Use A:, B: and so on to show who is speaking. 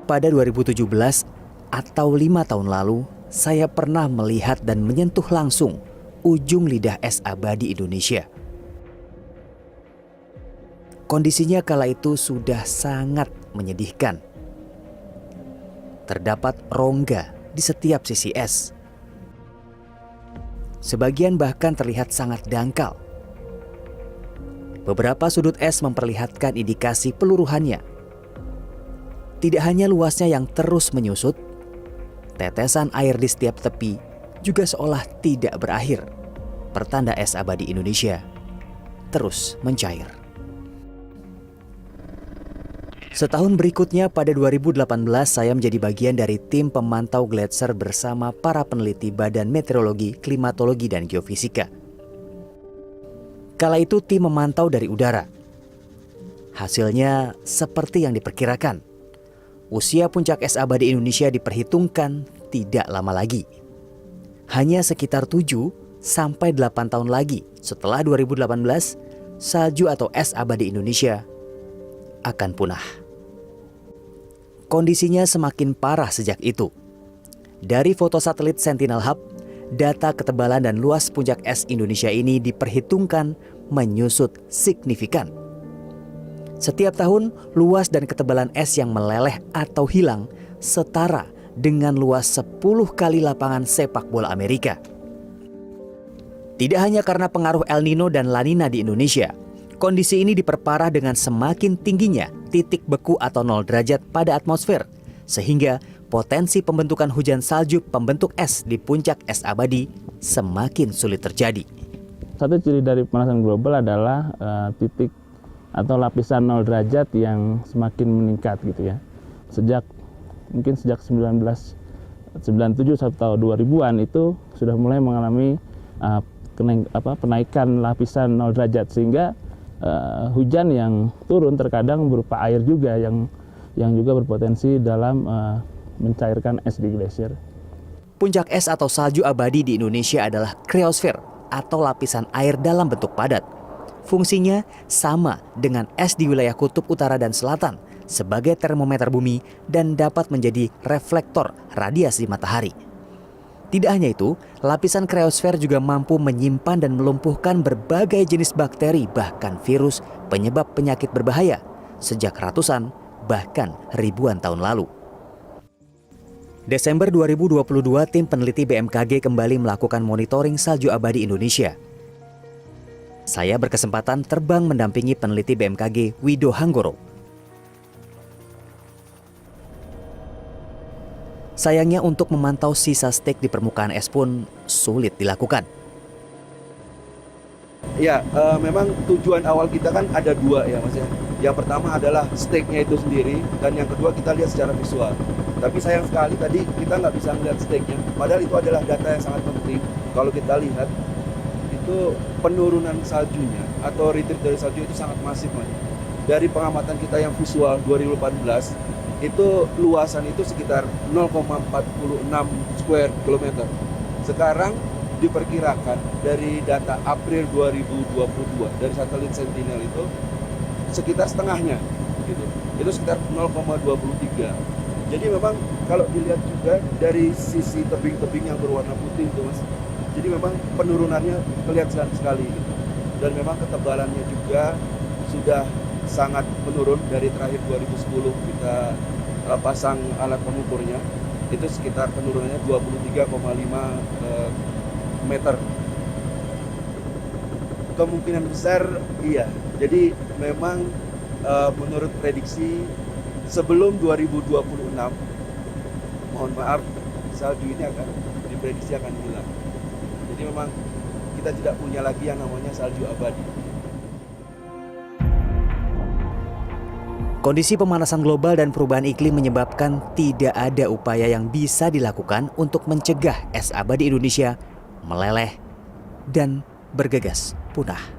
A: pada 2017 atau 5 tahun lalu, saya pernah melihat dan menyentuh langsung ujung lidah es abadi Indonesia. Kondisinya kala itu sudah sangat menyedihkan. Terdapat rongga di setiap sisi es. Sebagian bahkan terlihat sangat dangkal. Beberapa sudut es memperlihatkan indikasi peluruhannya. Tidak hanya luasnya yang terus menyusut, tetesan air di setiap tepi juga seolah tidak berakhir. Pertanda es abadi Indonesia terus mencair. Setahun berikutnya pada 2018 saya menjadi bagian dari tim pemantau gletser bersama para peneliti Badan Meteorologi, Klimatologi, dan Geofisika. Kala itu tim memantau dari udara. Hasilnya seperti yang diperkirakan. Usia puncak es abadi Indonesia diperhitungkan tidak lama lagi. Hanya sekitar 7 sampai 8 tahun lagi setelah 2018, salju atau es abadi Indonesia akan punah. Kondisinya semakin parah sejak itu. Dari foto satelit Sentinel Hub, data ketebalan dan luas puncak es Indonesia ini diperhitungkan menyusut signifikan. Setiap tahun, luas dan ketebalan es yang meleleh atau hilang setara dengan luas 10 kali lapangan sepak bola Amerika. Tidak hanya karena pengaruh El Nino dan La Nina di Indonesia, kondisi ini diperparah dengan semakin tingginya titik beku atau 0 derajat pada atmosfer, sehingga potensi pembentukan hujan salju pembentuk es di puncak es abadi semakin sulit terjadi.
B: Satu ciri dari pemanasan global adalah titik atau lapisan 0 derajat yang semakin meningkat gitu ya. Sejak 1997 atau 2000-an itu sudah mulai mengalami penaikan lapisan 0 derajat, sehingga hujan yang turun terkadang berupa air juga yang juga berpotensi dalam mencairkan es di glasier.
A: Puncak es atau salju abadi di Indonesia adalah kriosfer atau lapisan air dalam bentuk padat. Fungsinya sama dengan es di wilayah kutub utara dan selatan sebagai termometer bumi dan dapat menjadi reflektor radiasi matahari. Tidak hanya itu, lapisan kriosfer juga mampu menyimpan dan melumpuhkan berbagai jenis bakteri bahkan virus penyebab penyakit berbahaya sejak ratusan bahkan ribuan tahun lalu. Desember 2022, tim peneliti BMKG kembali melakukan monitoring salju abadi Indonesia. Saya berkesempatan terbang mendampingi peneliti BMKG Wido Hanggoro. Sayangnya untuk memantau sisa stek di permukaan es pun sulit dilakukan.
C: Ya, memang tujuan awal kita kan ada dua ya Mas ya. Yang pertama adalah steknya itu sendiri, dan yang kedua kita lihat secara visual. Tapi sayang sekali tadi kita nggak bisa melihat steknya. Padahal itu adalah data yang sangat penting. Kalau kita lihat itu penurunan saljunya atau retreat dari salju itu sangat masif Mas. Dari pengamatan kita yang visual 2014, itu luasan itu sekitar 0,46 square kilometer. Sekarang diperkirakan dari data April 2022 dari satelit Sentinel itu sekitar setengahnya gitu. Itu sekitar 0,23. Jadi memang kalau dilihat juga dari sisi tebing-tebing yang berwarna putih itu Mas. Jadi memang penurunannya kelihatan sekali gitu. Dan memang ketebalannya juga sudah sangat menurun. Dari terakhir 2010 kita pasang alat pengukurnya, itu sekitar penurunannya 23,5 meter. Kemungkinan besar iya. Jadi memang menurut prediksi sebelum 2026, mohon maaf, salju ini akan diprediksi akan hilang. Jadi memang kita tidak punya lagi yang namanya salju abadi.
A: Kondisi pemanasan global dan perubahan iklim menyebabkan tidak ada upaya yang bisa dilakukan untuk mencegah es abadi Indonesia meleleh dan bergegas punah.